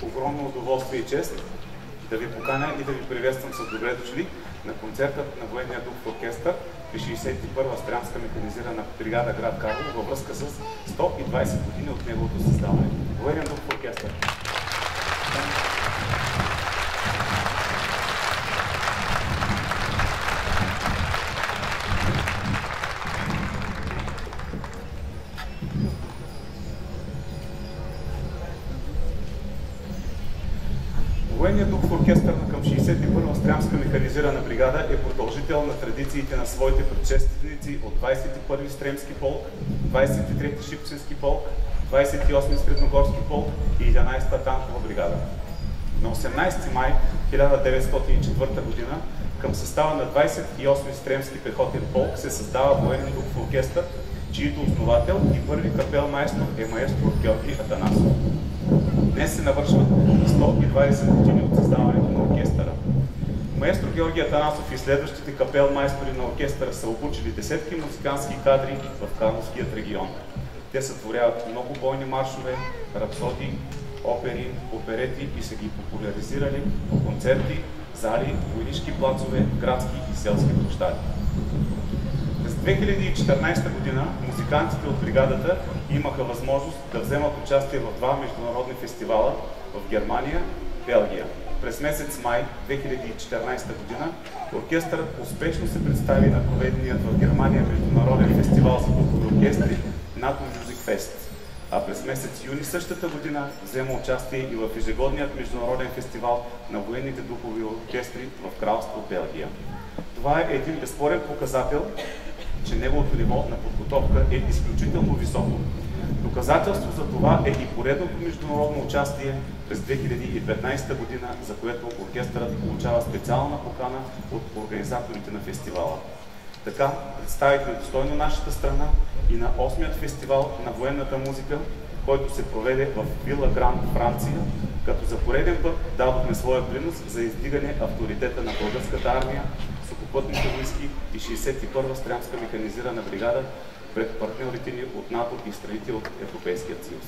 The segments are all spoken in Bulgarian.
огромно удоволствие и чест да ви поканя и да ви приветствам с добре дошли на концертът на Военния дух оркестър при 61-а стрямска механизирана бригада град Карлово във връзка с 120 години от неговото създаване. Военния дух оркестър. Военният дух оркестър към 61-а стрямска механизирана бригада е продължител на традициите на своите предшественици от 21-и стремски полк, 23-ти шипченски полк, 28-и средногорски полк и 11-та танкова бригада. На 18 май 1904 г. към състава на 28-и стремски пехотен полк се създава Военният дух оркестър, чието основател и първи капелмайстор е маестро Георги Атанасов. Днес се навършват 120 години от създаването на оркестъра. Маестро Георги Атанасов и следващите капелмайстори на оркестъра са обучили десетки музикантски кадри в Карловският регион. Те сътворяват много бойни маршове, рапсодии, опери, оперети и са ги популяризирали по концерти, зали, войнишки плацове, градски и селски площади. През 2014 година музикантите от бригадата имаха възможност да вземат участие в два международни фестивала в Германия и Белгия. През месец май 2014 година оркестърът успешно се представи на проведеният в Германия международен фестивал за духови оркестри НАТО Music Fest, а през месец юни същата година взема участие и в ежегодният международен фестивал на военните духови оркестри в Кралство Белгия. Това е един безспорен показател, че неговото ниво на подготовка е изключително високо. Доказателство за това е и поредното международно участие през 2015 година, за което оркестърът получава специална покана от организаторите на фестивала. Така представихме достойно нашата страна и на 8-ият фестивал на военната музика, който се проведе в Вила Гранд, Франция, като за пореден път дадохме своя принос за издигане авторитета на българската армия, сухопътните войски и 61-а стрямска механизирана бригада пред партньорите ни от НАТО и страните от Европейския съюз.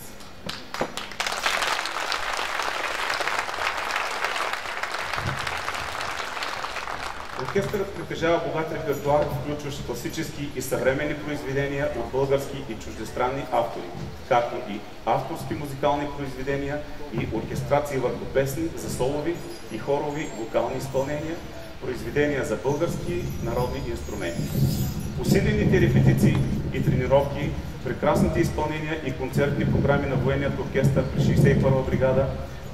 Оркестърът притежава богат репертуар, включващ класически и съвременни произведения от български и чуждестранни автори, както и авторски музикални произведения и оркестрации върху песни за солови и хорови вокални изпълнения, произведения за български народни инструменти. Усилените репетиции и тренировки, прекрасните изпълнения и концертни програми на Военният оркестър при 61-а бригада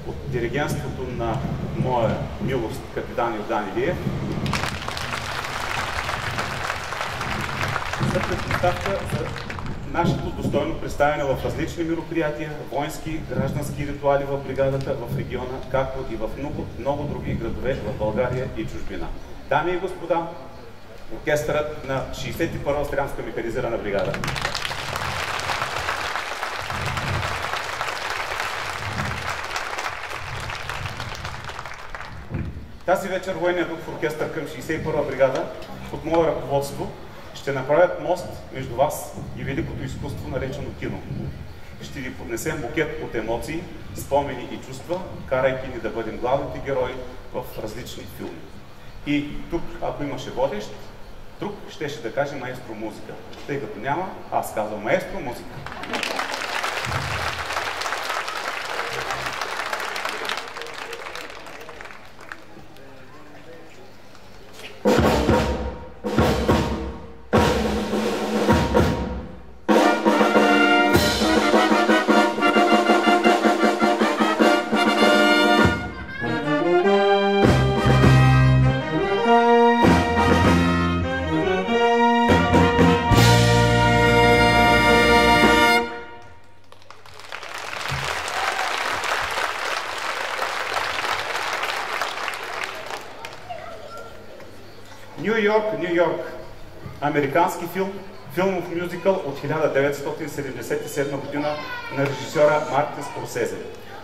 от диригентството на моя милост капитан Йордан Илиев са предпоставка за нашето достойно представяне в различни мероприятия, воински, граждански ритуали в бригадата в региона, както и в много други градове в България и чужбина. Дами и господа, оркестърът на 61-а стрямска механизирана бригада. Тази вечер Военният дух оркестър към 61-а бригада под мое ръководство ще направят мост между вас и великото изкуство, наречено кино. Ще ви поднесем букет от емоции, спомени и чувства, карайки ни да бъдем главните герои в различни филми. И тук, ако имаше водещ, друг щеше да каже маестро музика. Тъй като няма, аз казвам маестро музика. Нью Йорк. Американски филм, филмов мюзикъл от 1977 година на режисьора Мартин Скорсезе,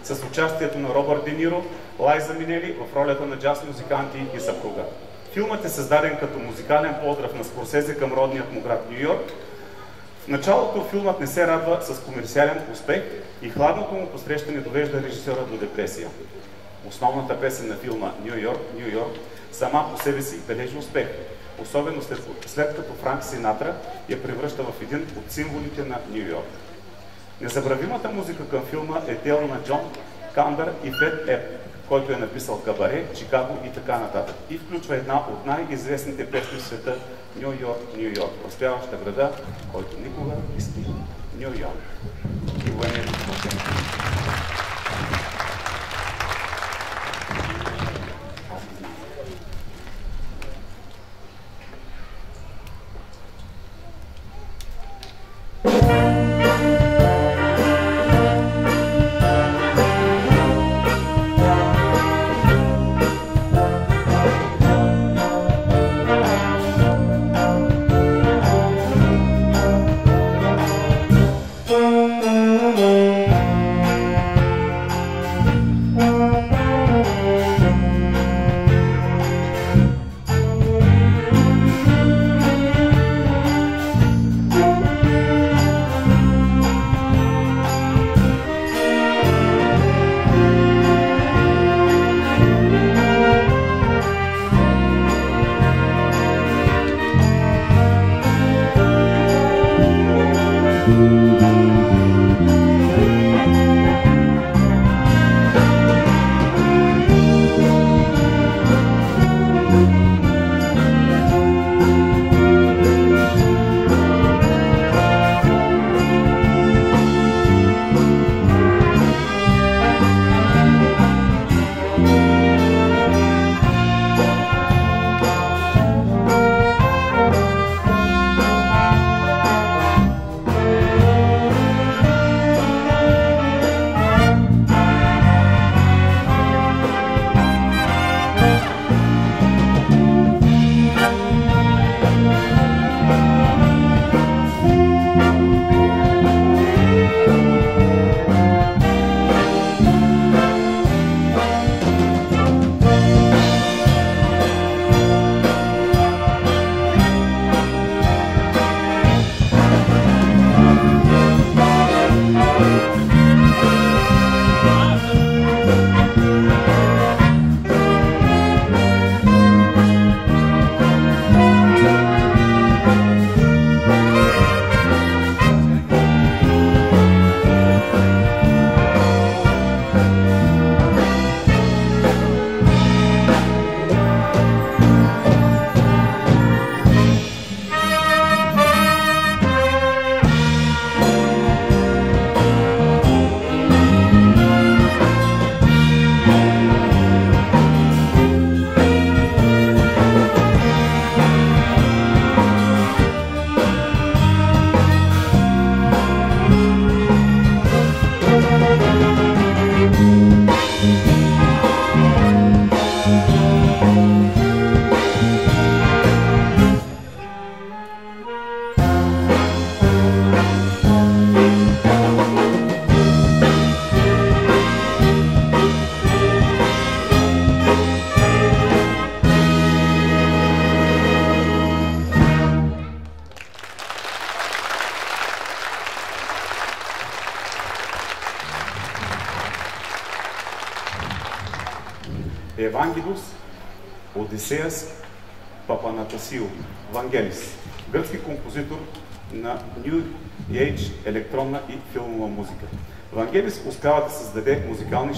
с участието на Робърт Де Ниро, Лайза Минели в ролята на джаз музиканти и съпруга. Филмът е създаден като музикален поздрав на Скорсезе към родният му град Нью Йорк. В началото филмът не се радва с комерциален успех и хладното му посрещане довежда режисьора до депресия. Основната песен на филма Ню Йорк, Ню Йорк сама по себе си бележи успех, особено след като Франк Синатра я превръща в един от символите на Ню Йорк. Незабравимата музика към филма е дело на Джон Камбер и Фред Еп, който е написал Кабаре, Чикаго и така нататък. И включва една от най-известните песни в света Ню Йорк, Ню Йорк, разпяваща града, който никога не спи. Ню Йорк. И военния Евангелос Одисеас Папанатасио, Вангелис, гръцки композитор на New Age електронна и филмова музика. Вангелис успява да създаде музикални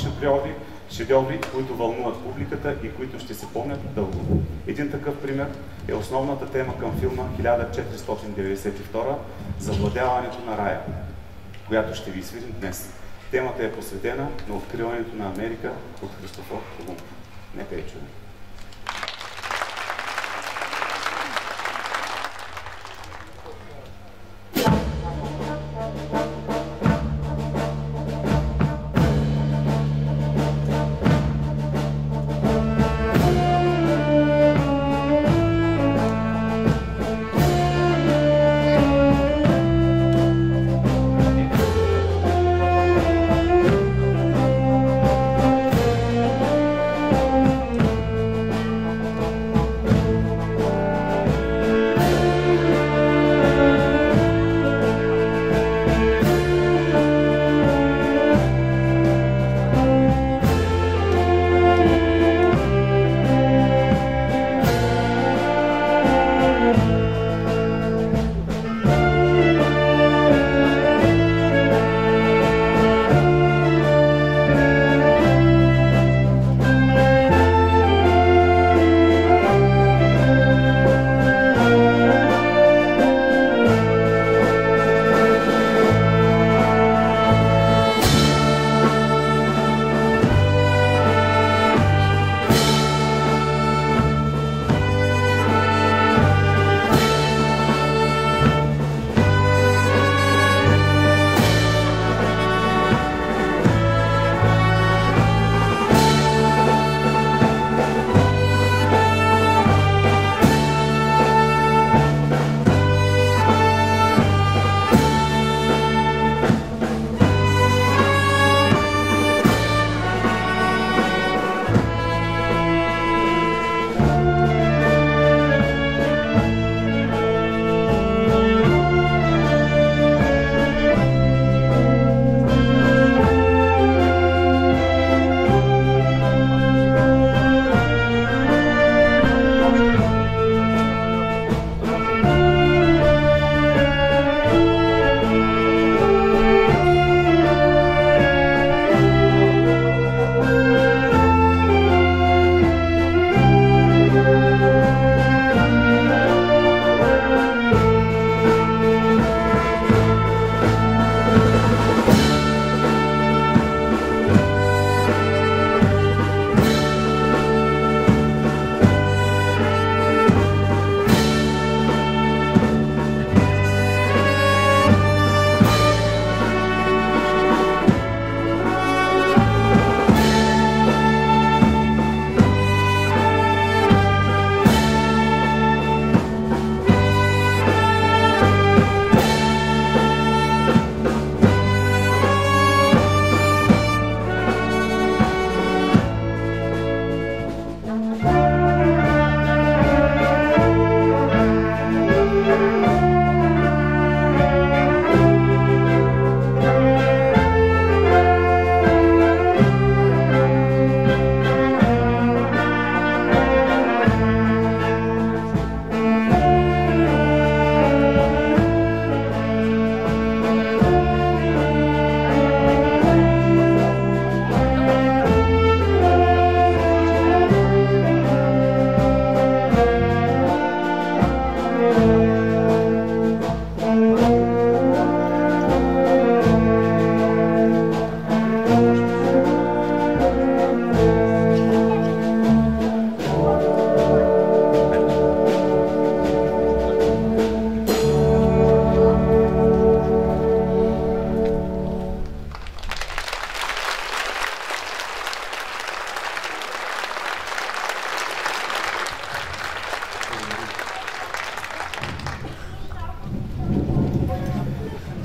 шедьоври, които вълнуват публиката и които ще се помнят дълго. Един такъв пример е основната тема към филма 1492 Завладяването на рая, която ще ви свирим днес. Темата е посветена на откриването на Америка от Христофор Колумб. Нека я чуем.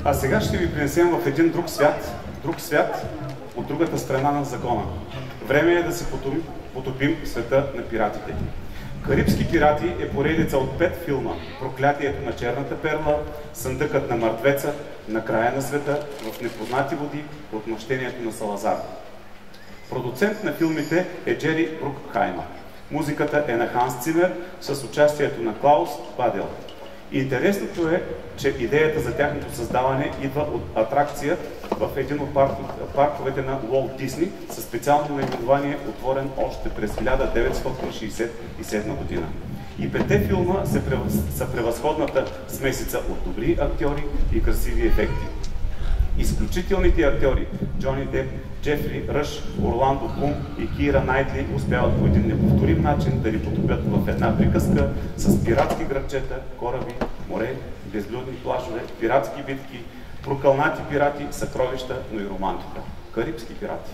А сега ще ви принесем в един друг свят от другата страна на закона. Време е да се потопим света на пиратите. Карибски пирати е поредица от 5 филма: Проклятието на черната перла, Съндъкът на мъртвеца, На края на света, В непознати води, Отмъщението на Салазар. Продуцент на филмите е Джери Брукхаймер. Музиката е на Ханс Цимер с участието на Клаус Бадел. Интересното е, че идеята за тяхното създаване идва от атракция в един от парковете на Уолт Дисни със специално наименование, отворен още през 1967 година. И 5 филма са превъзходната смесица от добри актьори и красиви ефекти. Изключителните актьори Джони Деп, Джефри Ръш, Орландо Блум и Кира Найтли успяват по един неповторим начин да ни потопят в една приказка с пиратски градчета, кораби, море, безлюдни плажове, пиратски битки, прокълнати пирати, съкровища, но и романтика. Карибски пирати.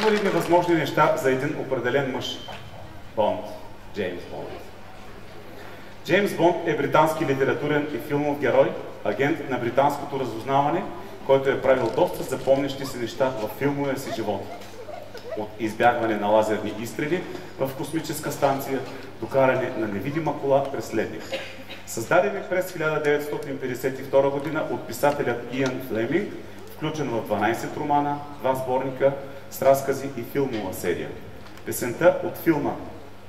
Има ли невъзможни неща за един определен мъж? Бонд. Джеймс Бонд. Джеймс Бонд е британски литературен и филмов герой, агент на британското разузнаване, който е правил доста запомнящи се неща в филмовия си живот. От избягване на лазерни изстрели в космическа станция до каране на невидима кола през ледник. Създаден през 1952 година от писателят Иан Флеминг, включен в 12 романа, 2 сборника с разкази и филмова серия. Песента от филма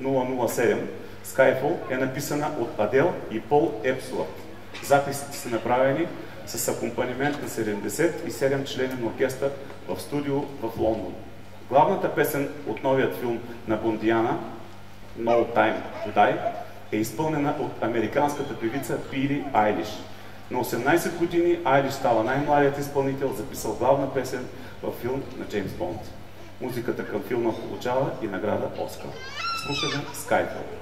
007 Skyfall е написана от Адел и Пол Епсуарт. Записите са направени с акомпанимент на 77 членен оркестър в студио в Лондон. Главната песен от новият филм на Бондиана No Time to Die е изпълнена от американската певица Били Айлиш. На 18 години Айлиш става най-младият изпълнител, записал главна песен във филм на Джеймс Бонд. Музиката към филма получава и награда Оскар. Слушаме Skyfall.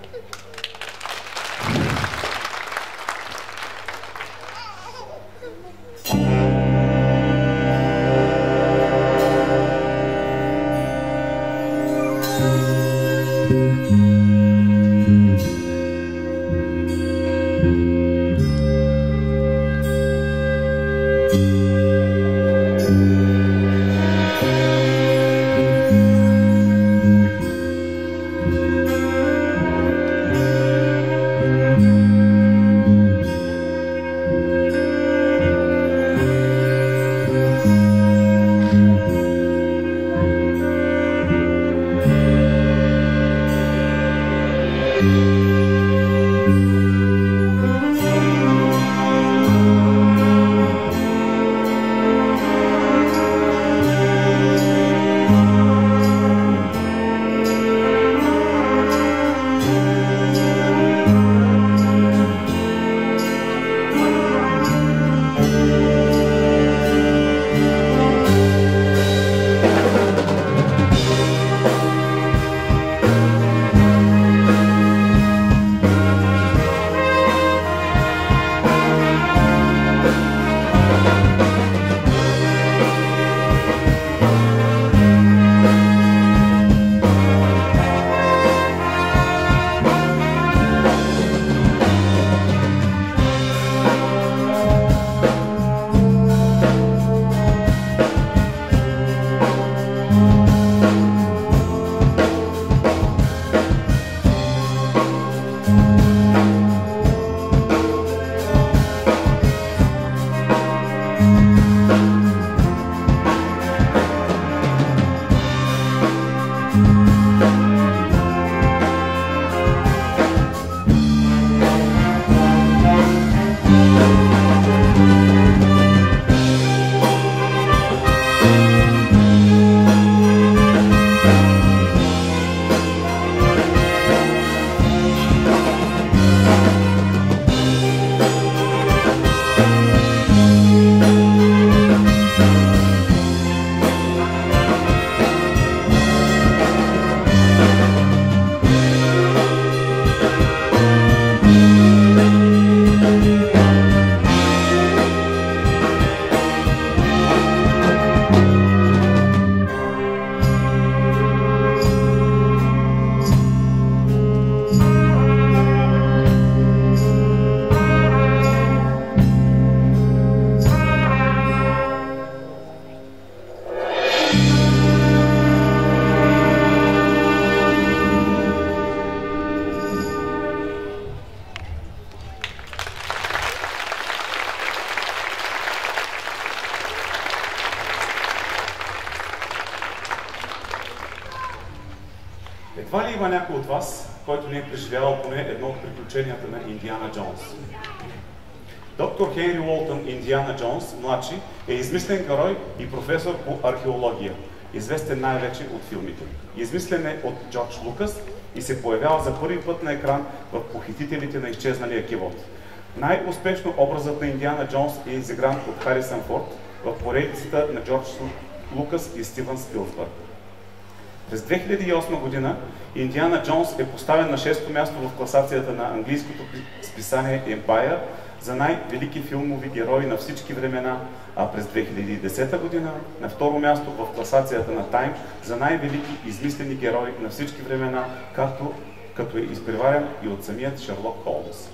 Едва ли има някой от вас, който не е преживявал поне едно от приключенията на Индиана Джонс? Доктор Хенри Уолтън Индиана Джонс, младши, е измислен герой и професор по археология, известен най-вече от филмите. Измислен е от Джордж Лукас и се появява за първи път на екран в Похитителите на изчезналия кивот. Най-успешно образът на Индиана Джонс е изигран от Харисън Форд в поредицата на Джордж Лукас и Стивън Спилсбърг. През 2008 година Индиана Джонс е поставен на 6-то място в класацията на английското списание Empire за най-велики филмови герои на всички времена, а през 2010 година на 2-ро място в класацията на Time за най-велики измислени герои на всички времена, като е изпреварен и от самият Шерлок Холмс.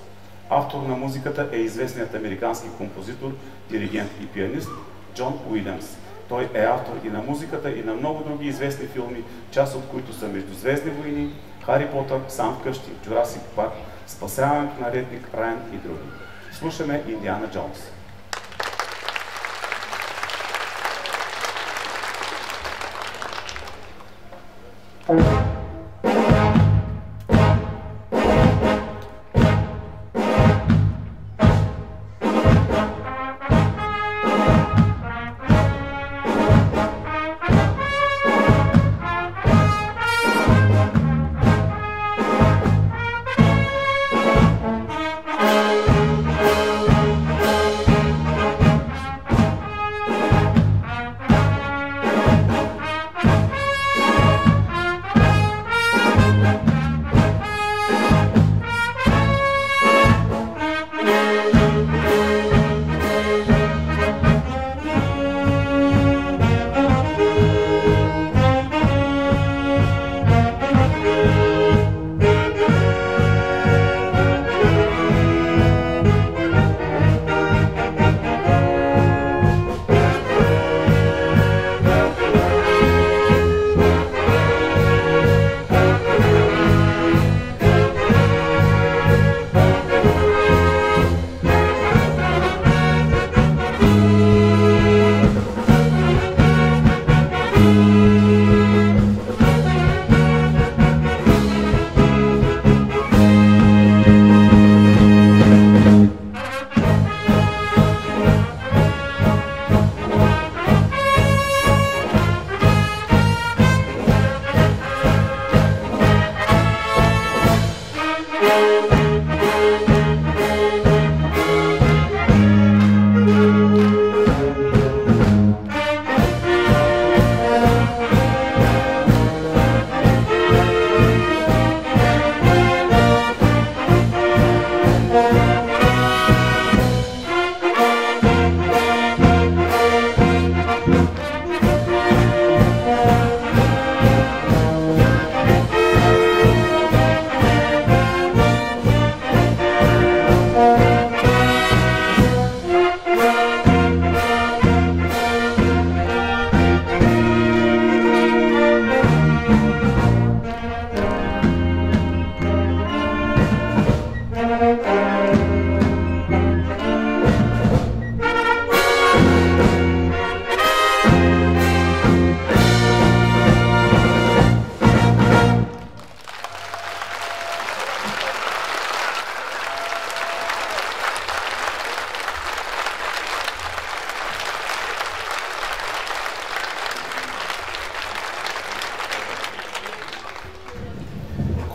Автор на музиката е известният американски композитор, диригент и пианист Джон Уилямс. Той е автор и на музиката, и на много други известни филми, част от които са Междузвездни войни, Хари Потър, Сам вкъщи, Джурасик Парк, Спасяването на редник Райан и други. Слушаме Индиана Джонс.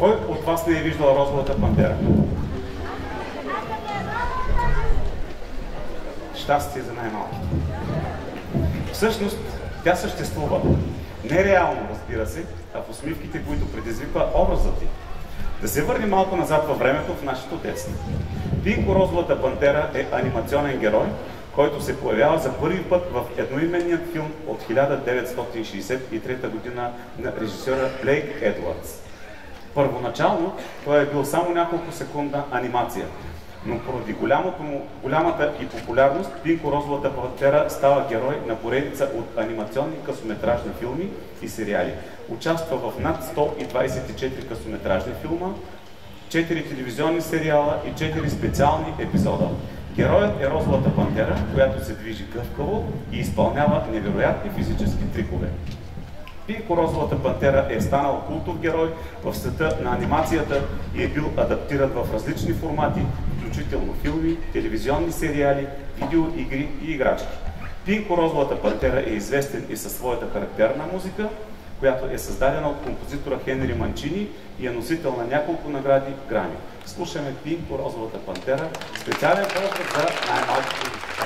Кой от вас не е виждал Розовата пантера? Щастие за най-малките. Всъщност, тя съществува. Не реално, разбира се, а в усмивките, които предизвиква образът ѝ. Да се върнем малко назад във времето в нашето детство. Пинко Розовата пантера е анимационен герой, който се появява за първи път в едноименният филм от 1963 година на режисьора Блейк Едуардс. Първоначално той е бил само няколко секундна анимация, но поради голямата и популярност Пинко Розовата пантера става герой на поредица от анимационни късометражни филми и сериали. Участва в над 124 късометражни филма, 4 телевизионни сериала и 4 специални епизода. Героят е Розовата пантера, която се движи гъвкаво и изпълнява невероятни физически трикове. Пинко Розовата пантера е станал култов герой в света на анимацията и е бил адаптиран в различни формати, включително филми, телевизионни сериали, видеоигри и играчки. Пинко Розовата пантера е известен и със своята характерна музика, която е създадена от композитора Хенри Манчини и е носител на няколко награди Грами. Слушаме Пинко Розовата пантера, специален поздрав за най-малките деца.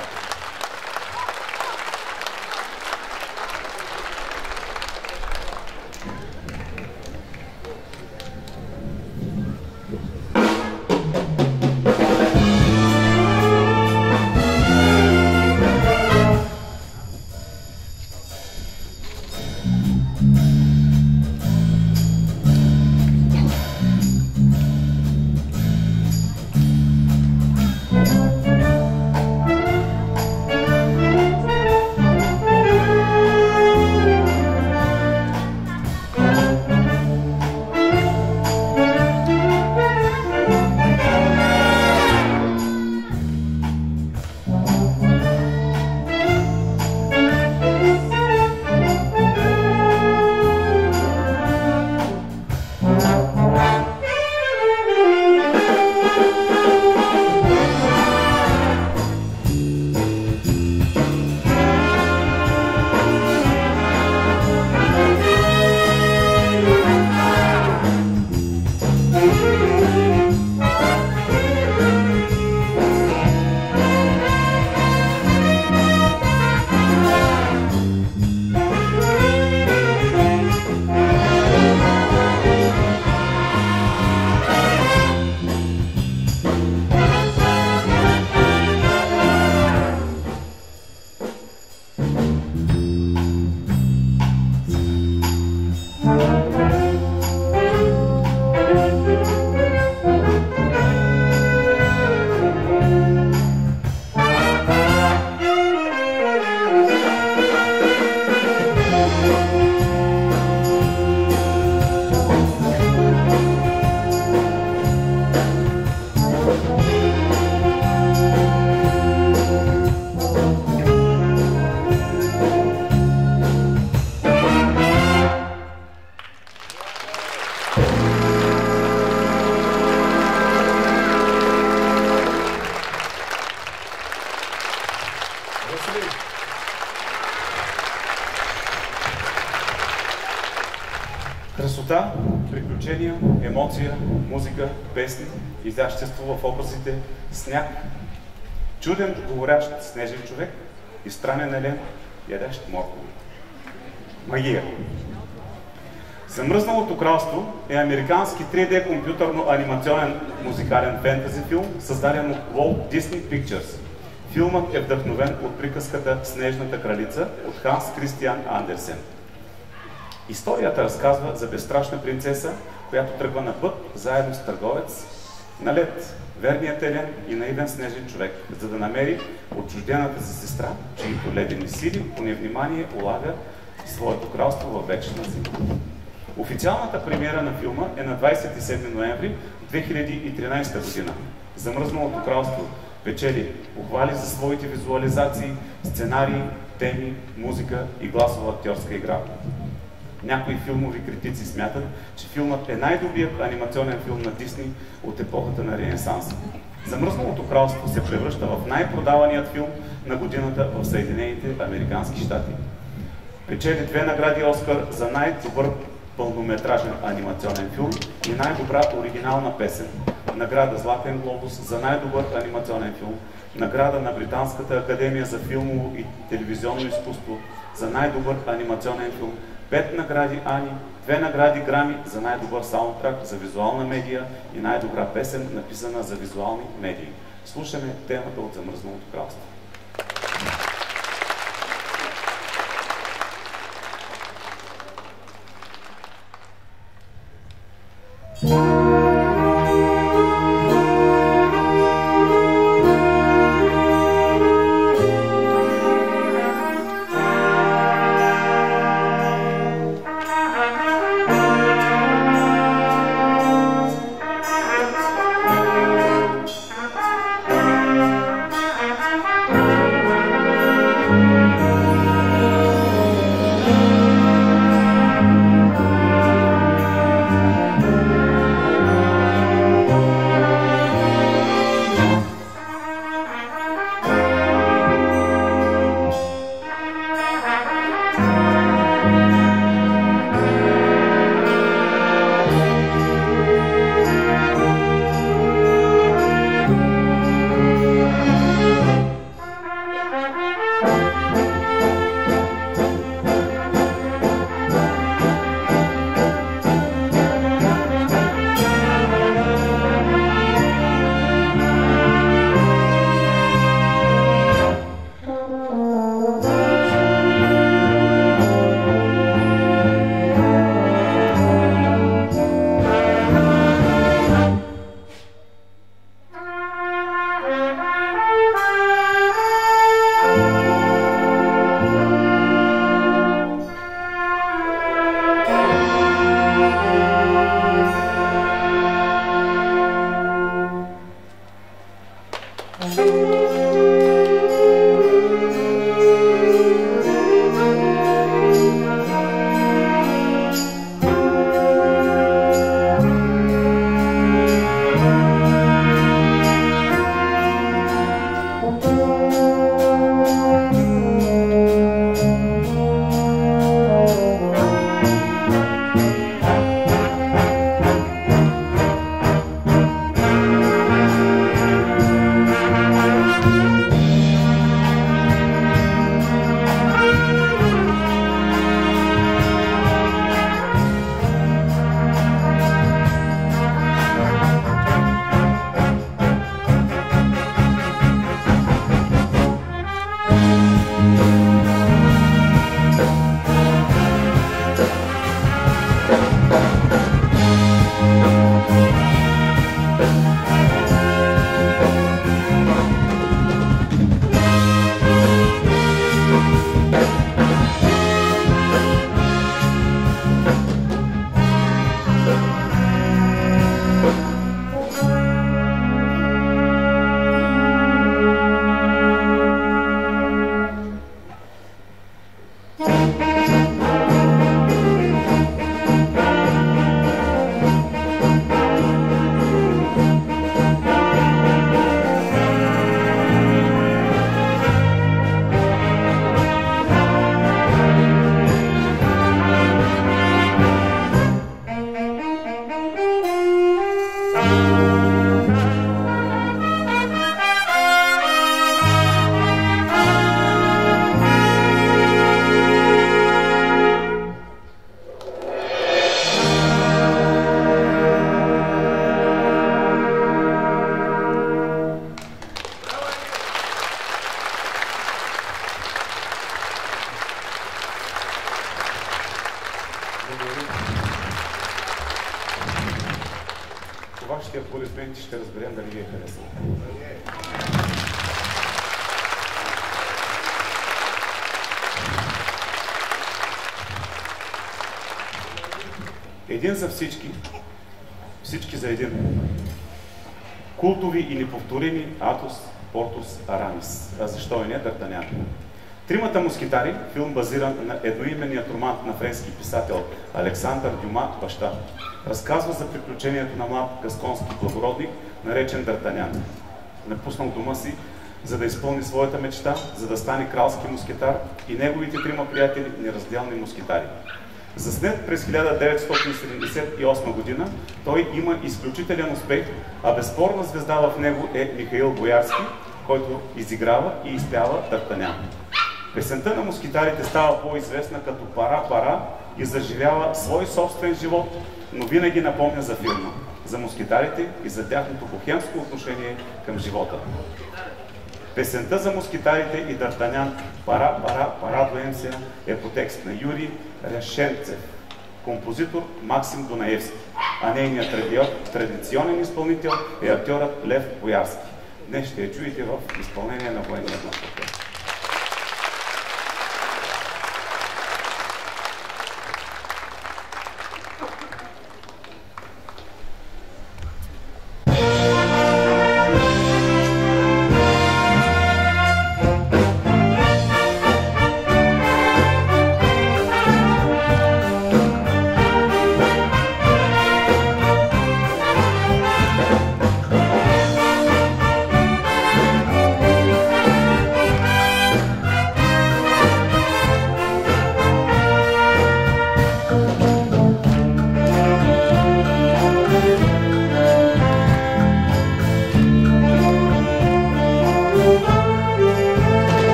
Красота, приключения, емоция, музика, песни, изящество в образите, сняг, чуден говорящ снежен човек и странен елен, ядещ моркови. Магия. Замръзналото кралство е американски 3D компютърно-анимационен музикален фентази филм, създаден от Walt Disney Pictures. Филмът е вдъхновен от приказката Снежната кралица от Ханс Кристиан Андерсен. Историята разказва за безстрашна принцеса, която тръгва на път заедно с търговец на лед, верният елен и наивен снежен човек, за да намери отчуждената си сестра, чието ледени сили по невнимание улага своето кралство във вечна зима. Официалната премиера на филма е на 27 ноември 2013 година. Замръзналото кралство печели похвали за своите визуализации, сценарии, теми, музика и гласова актьорска игра. Някои филмови критици смятат, че филмът е най-добрият анимационен филм на Дисни от епохата на Ренесанса. Замръзналото кралство се превръща в най-продаваният филм на годината в Съединените американски щати. Печели 2 награди Оскар за най-добър пълнометражен анимационен филм и най-добра оригинална песен. Награда Златен глобус за най-добър анимационен филм. Награда на Британската академия за филмово и телевизионно изкуство за най-добър анимационен филм. 5 награди Ани, 2 награди Грами за най-добър саундтрак за визуална медия и най-добра песен, написана за визуални медии. Слушаме темата от Замръзналото кралство. По вашите аплодисменти ще разберем дали ви е харесало. Един за всички, всички за един. Култови и неповторими Атос, Портос, Арамис. А защо и не Д'Артанян? Тримата мускетари, филм базиран на едноименният роман на френски писател Александър Дюма «Баща», разказва за приключението на млад гасконски благородник, наречен Д'Артанян. Напуснал дома си, за да изпълни своята мечта, за да стане кралски мускетар, и неговите трима приятели неразделни мускетари. Заснет през 1978 година, той има изключителен успех, а безспорна звезда в него е Михаил Боярски, който изиграва и изпява Д'Артанян. Песента на мускетарите става по-известна като «Пара-пара» и заживява свой собствен живот, но винаги напомня за филма, за мускетарите и за тяхното бохемско отношение към живота. Песента за мускетарите и Д'Артанян «Пара-пара, парадуем се» е по текст на Юрий Решенцев, композитор Максим Дунаевски, а нейният традиционен изпълнител е актьорът Лев Боярски. Днес ще я чуете в изпълнение на военния оркестър.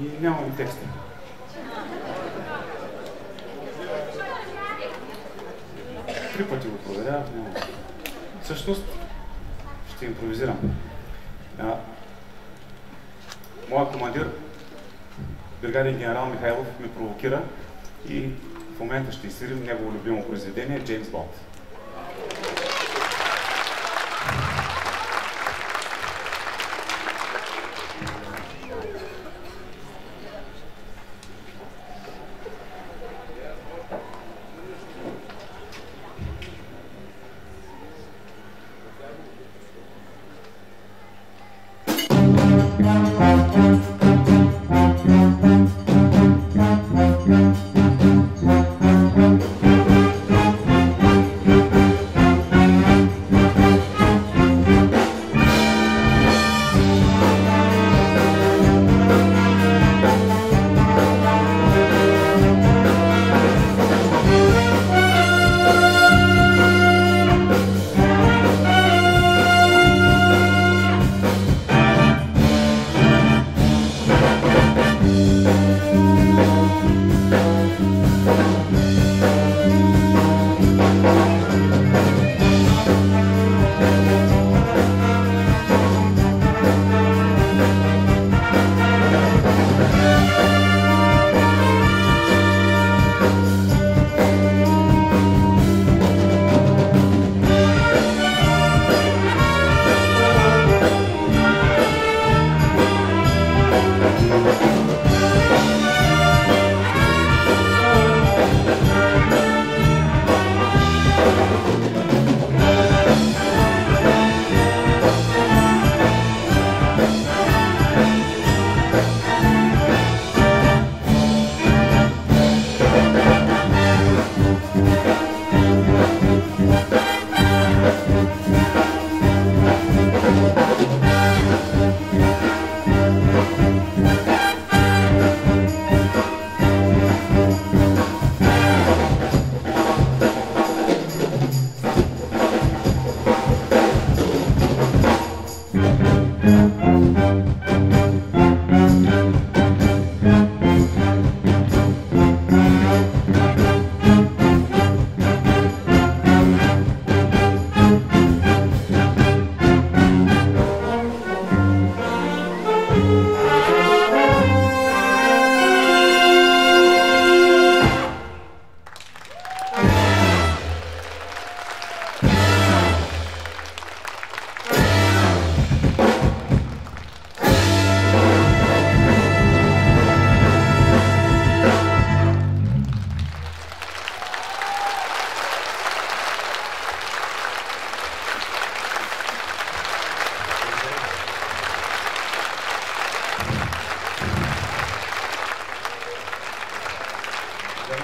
И нямам текста. Три пъти го проверявах, нямам. Всъщност, ще импровизирам. Моят командир, бригаден генерал Михайлов, ме провокира и в момента ще изсвирим негово любимо произведение Джеймс Бонд.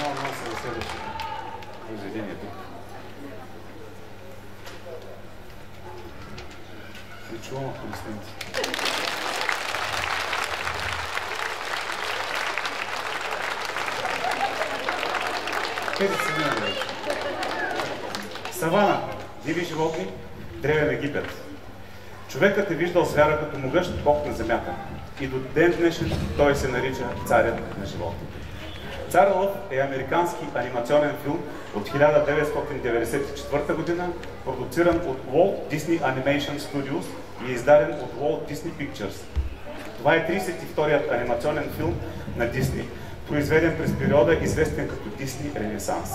Много се разследваше произведението. Не чувам аплодисменти. Къде се минали? Савана, диви животни, древен Египет. Човекът е виждал звяра като могъщ бог на земята. И до ден днешен той се нарича царят на животните. Цар Лъв е американски анимационен филм от 1994 година, продуциран от Walt Disney Animation Studios и издаден от Walt Disney Pictures. Това е 32-ият анимационен филм на Дисни, произведен през периода, известен като Дисни Ренесанс.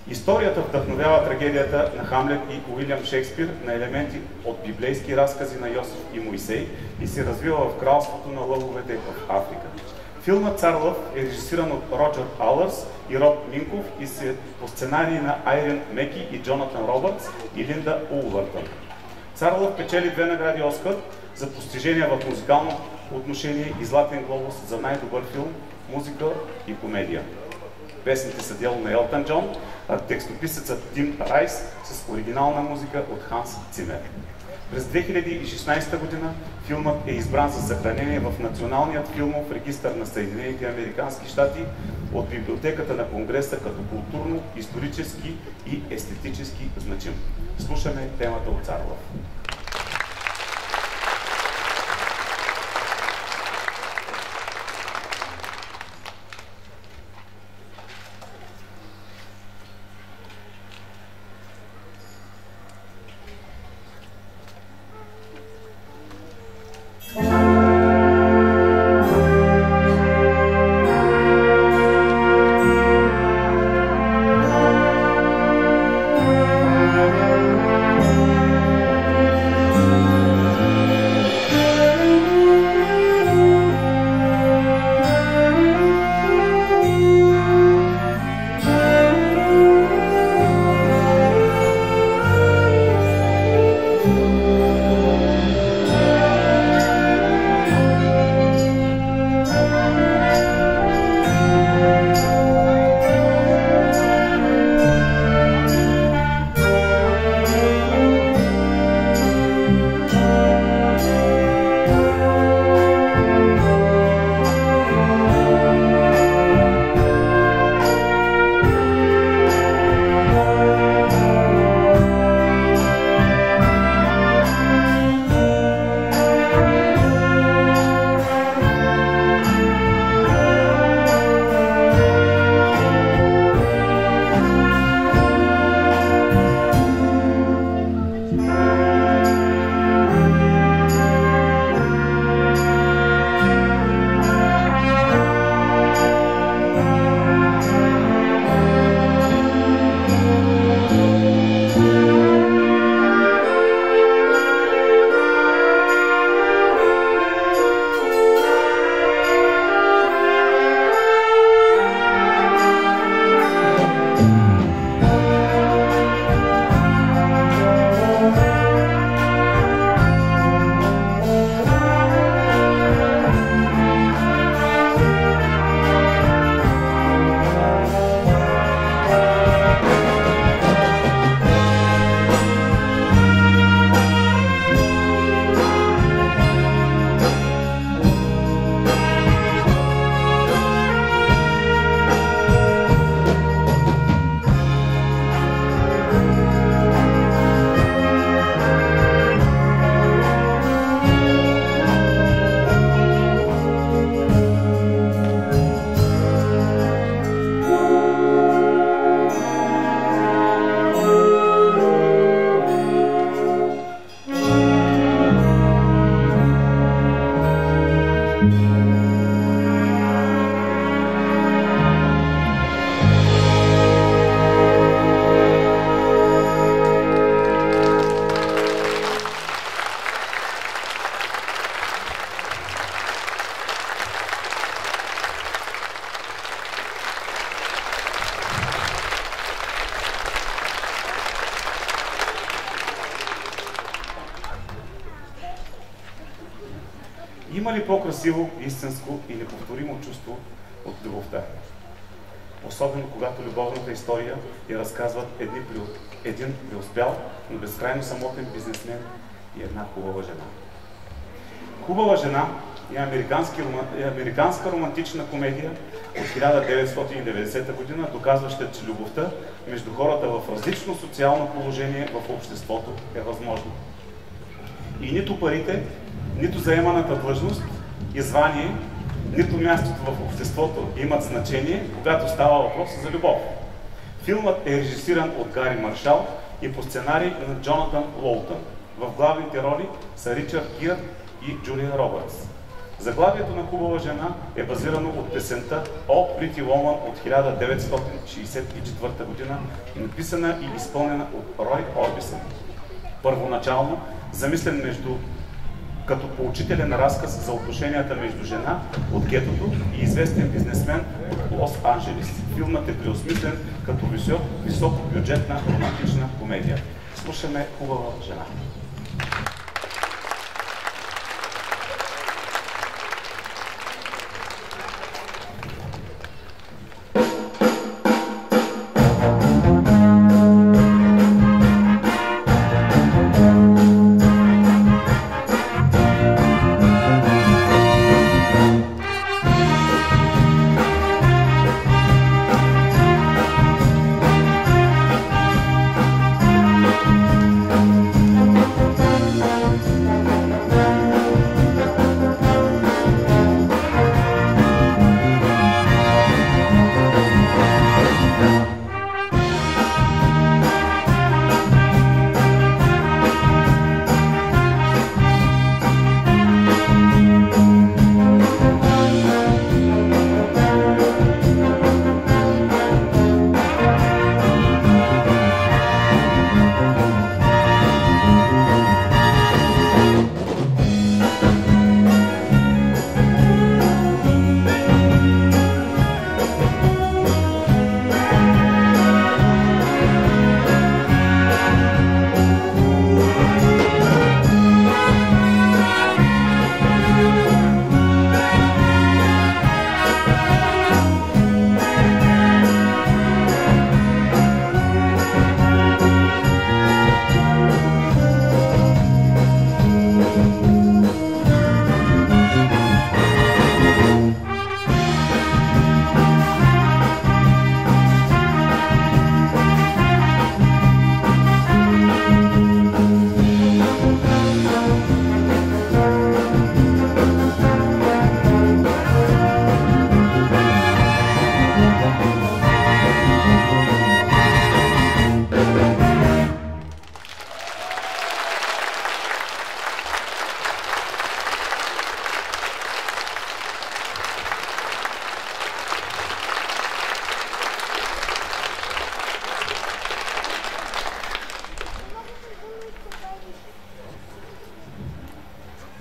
Историята вдъхновява трагедията на Хамлет и Уилям Шекспир на елементи от библейски разкази на Йосиф и Моисей и се развива в кралството на лъвовете в Африка. Филмът Цар Лъв е режисиран от Роджер Алърс и Роб Минков и се по сценарии на Айрин Меки и Джонатан Робъртс и Линда Улвъртън. Цар Лъв печели 2 награди Оскар за постижения в музикално отношение и Златен глобус за най-добър филм, музика и комедия. Песните са дело на Елтън Джон, а текстописецът Тим Райс с оригинална музика от Ханс Цимер. През 2016 година филмът е избран за съхранение в Националният филмов регистър на Съединените американски щати от Библиотеката на Конгреса като културно, исторически и естетически значим. Слушаме темата от Цар Лъв. Има ли по-красиво, истинско и неповторимо чувство от любовта? особено когато любовната история я разказват един преуспял, но безкрайно самотен бизнесмен и една хубава жена. Хубава жена е американска романтична комедия от 1990 година, доказваща, че любовта между хората в различно социално положение в обществото е възможна. И нито парите, нито заеманата длъжност и звание, нито мястото в обществото имат значение, когато става въпрос за любов. Филмът е режисиран от Гари Маршал и по сценарий на Джонатан Лоутън. В главните роли са Ричард Гир и Джулия Робъртс. Заглавието на Хубава жена е базирано от песента О, Pretty Woman от 1964 година, написана и изпълнена от Рой Орбисън. Първоначално замислен като поучителен разказ за отношенията между жена от гетото и известен бизнесмен от Лос-Анджелис. Филмът е преосмислен като високобюджетна романтична комедия. Слушаме Хубава жена.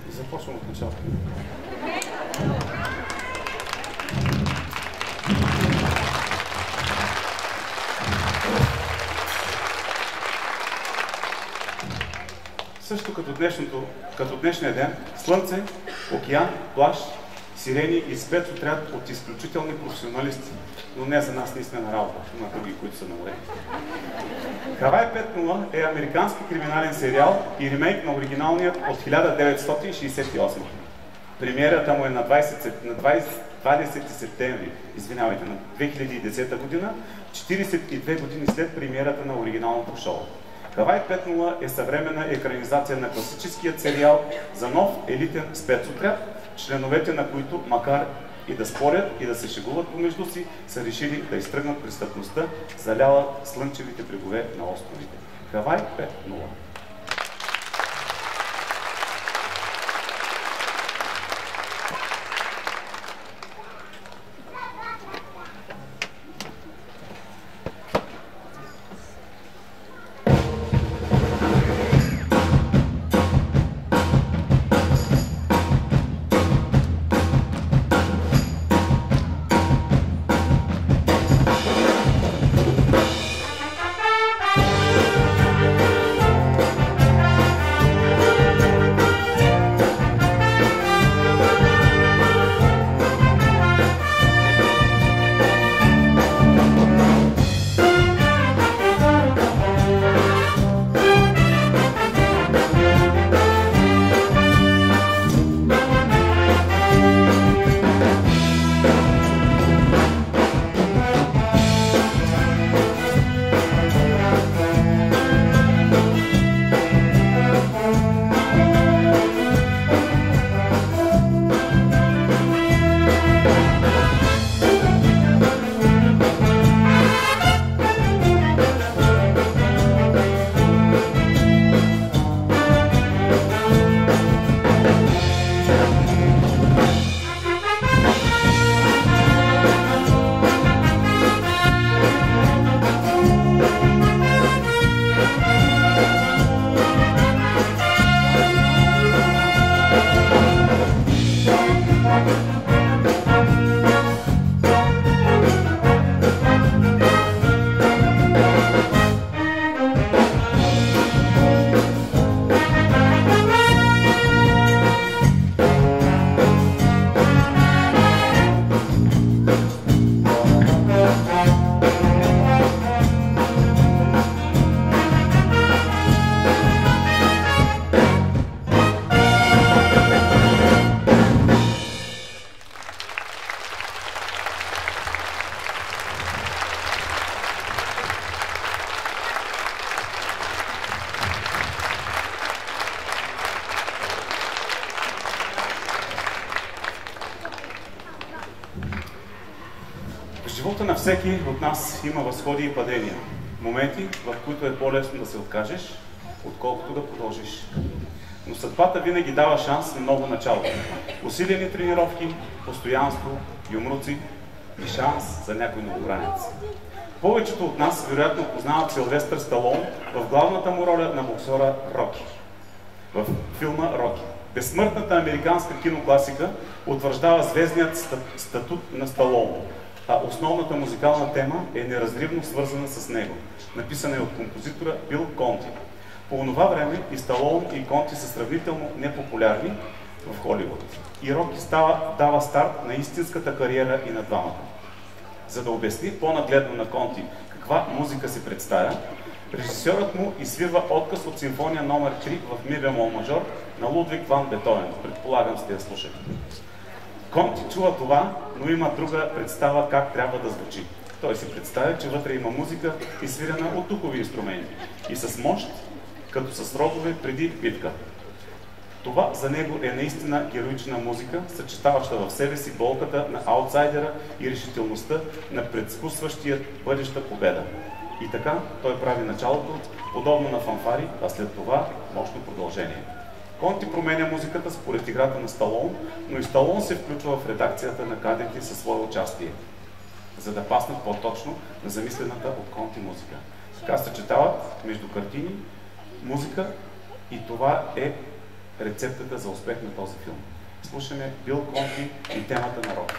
Започвам от началото. Също като днешния ден, слънце, океан, плаж, сирени и спецотряд от изключителни професионалисти. Но не за нас, ние сме на работа, има други, които са на море. Хавай 5.0 е американски криминален сериал и ремейк на оригиналният от 1968. Премиерата му е на 20 септември, на 2010 година, 42 години след премиерата на оригиналното шоу. Хавай 5.0 е съвременна екранизация на класическият сериал за нов елитен спецотряд, членовете на които, макар и да спорят и да се шегуват помежду си, са решили да изтръгнат престъпността, заляла слънчевите брегове на островите. Хавай 5.0. всеки от нас има възходи и падения. Моменти, в които е по-лесно да се откажеш, отколкото да продължиш. Но съдбата винаги дава шанс на ново начало. Усилени тренировки, постоянство, юмруци и шанс за някой новобранец. Повечето от нас вероятно познават Силвестър Сталон в главната му роля на боксера Роки. В филма Роки. Безсмъртната американска кинокласика утвърждава звездният статут на Сталон, а основната музикална тема е неразривно свързана с него. Написана е от композитора Бил Конти. По онова време и Сталон, и Конти са сравнително непопулярни в Холивуд. И Роки дава старт на истинската кариера и на двамата. За да обясни по-нагледно на Конти каква музика се представя, режисьорът му изсвирва отказ от симфония номер 3 в ми бемол мажор на Лудвиг ван Бетовен. Предполагам сте я слушали. Конти чува това, но има друга представа как трябва да звучи. Той си представя, че вътре има музика, изсвирена от духови инструменти и с мощ, като с рогове преди битка. Това за него е наистина героична музика, съчетаваща в себе си болката на аутсайдера и решителността на предскусващия бъдеща победа. И така той прави началото, подобно на фанфари, а след това мощно продължение. Конти променя музиката според играта на Сталон, но и Сталон се включва в редакцията на кадети със свое участие, за да паснат по-точно на замислената от Конти музика. Така съчетават между картини, музика и това е рецептата за успех на този филм. Слушаме Бил Конти и темата на Роки.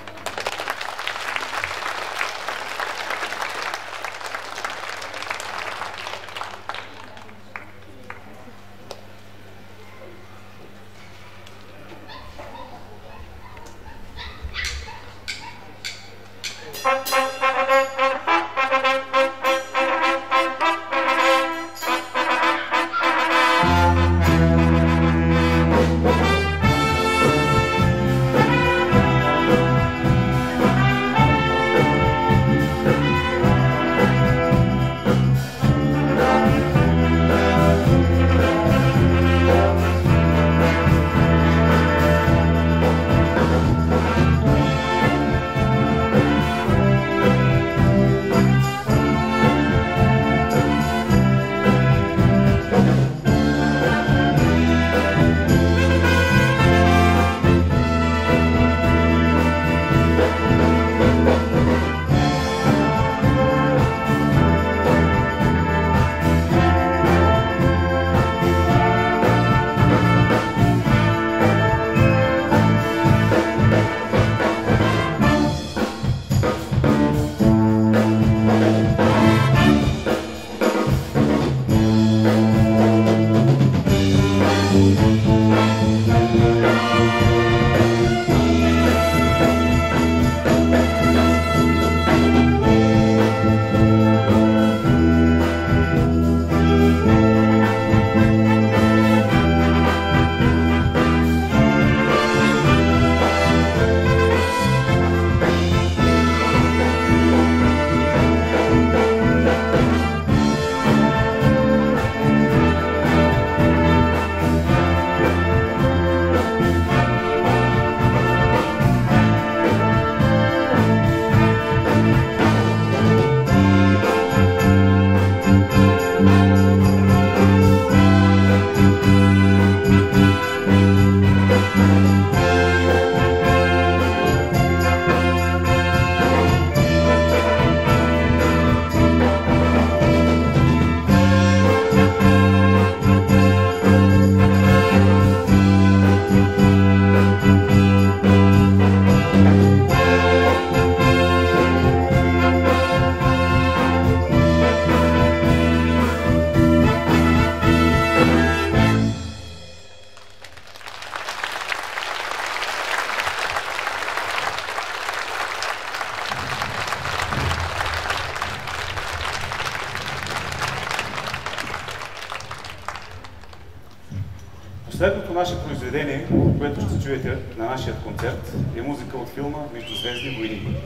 Последното наше произведение, което ще чуете на нашия концерт, е музика от филма Междузвездни войни.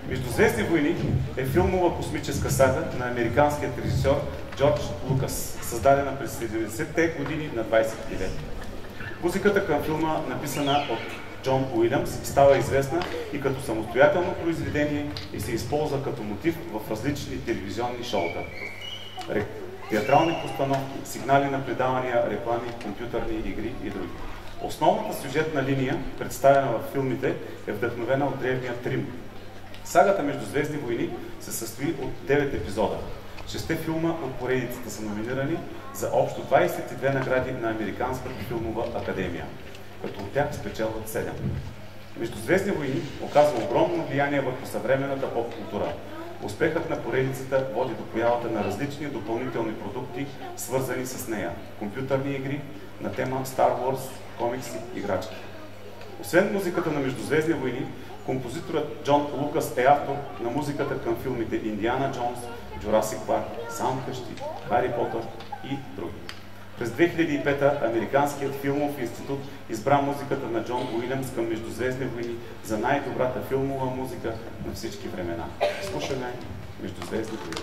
Междузвездни войни е филмова космическа сага на американският режисьор Джордж Лукас, създадена през 70-те години на 20 век. Музиката към филма, написана от Джон Уилямс става известна и като самостоятелно произведение и се използва като мотив в различни телевизионни шоута. Театрални постановки, сигнали на предавания, реклами, компютърни игри и други. Основната сюжетна линия, представена в филмите, е вдъхновена от древния Рим. Сагата Междузвездни войни се състои от 9 епизода. 6 филма от поредицата са номинирани за общо 22 награди на Американската филмова академия, като от тях спечелват 7. Междузвездни войни оказва огромно влияние върху съвременната поп-култура. Успехът на поредицата води до появата на различни допълнителни продукти, свързани с нея. Компютърни игри на тема Star Wars, комикси, играчки. Освен музиката на Междузвездни войни, композиторът Джон Лукас е автор на музиката към филмите Индиана Джонс, Джурасик Парк, Сам къщи, Хари Потър и други. През 2005 Американският филмов институт избра музиката на Джон Уилямс към Междузвездни войни за най-добрата филмова музика на всички времена. Слушаме Междузвездни войни.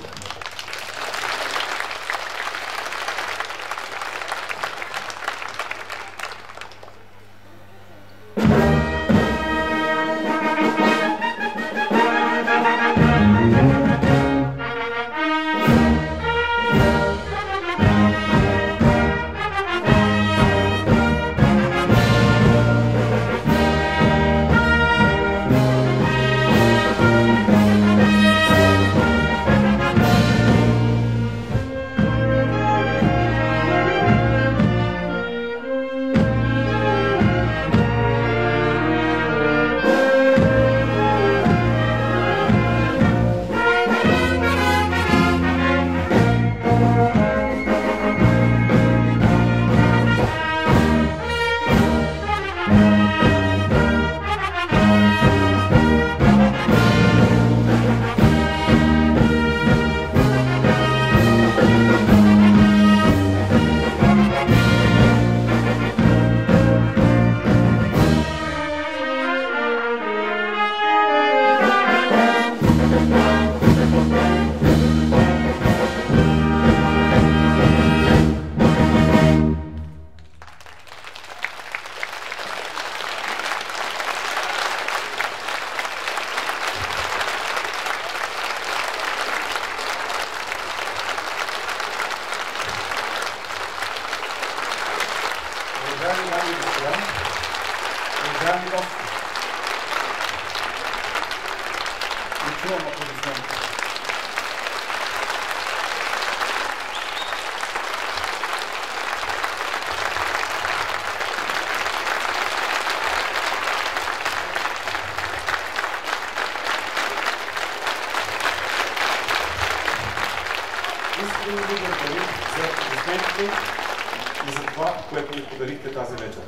И за това, което ни подарихте тази вечер.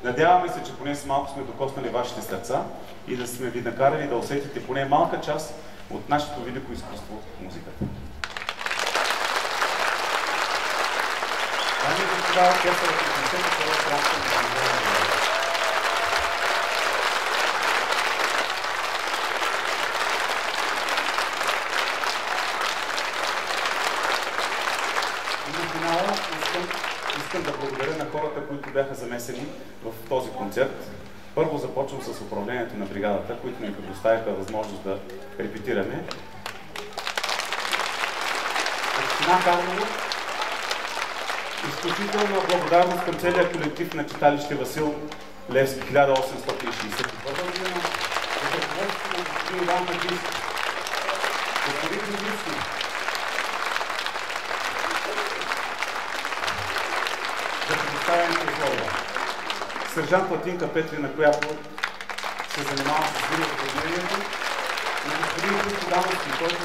Надяваме се, че поне с малко сме докоснали вашите сърца и да сме ви накарали да усетите поне малка част от нашето велико изкуство – музиката. Дами и господа, оркестърът на концерта е кратката на музиката. Искам да благодаря на хората, които бяха замесени в този концерт. Първо започвам с управлението на бригадата, които ни предоставиха възможност да репетираме. Община Карлово, изключителна благодарност към целия колектив на читалище Васил Левски 1861 година, за ръководството на господин Иван Маджийски, господин Маджийски, за предоставените условия. Сержант Латинка Петрина, която се занимава с видеозаснемането, и господин Христо Дановски, който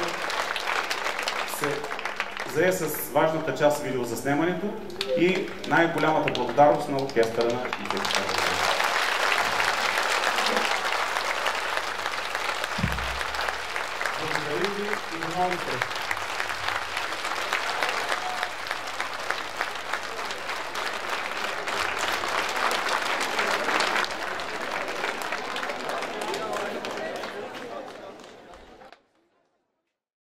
се зае с важната част в видеозаснемането и най-голямата благодарност на оркестъра на архитектура. Благодаря ви и до нови срещи!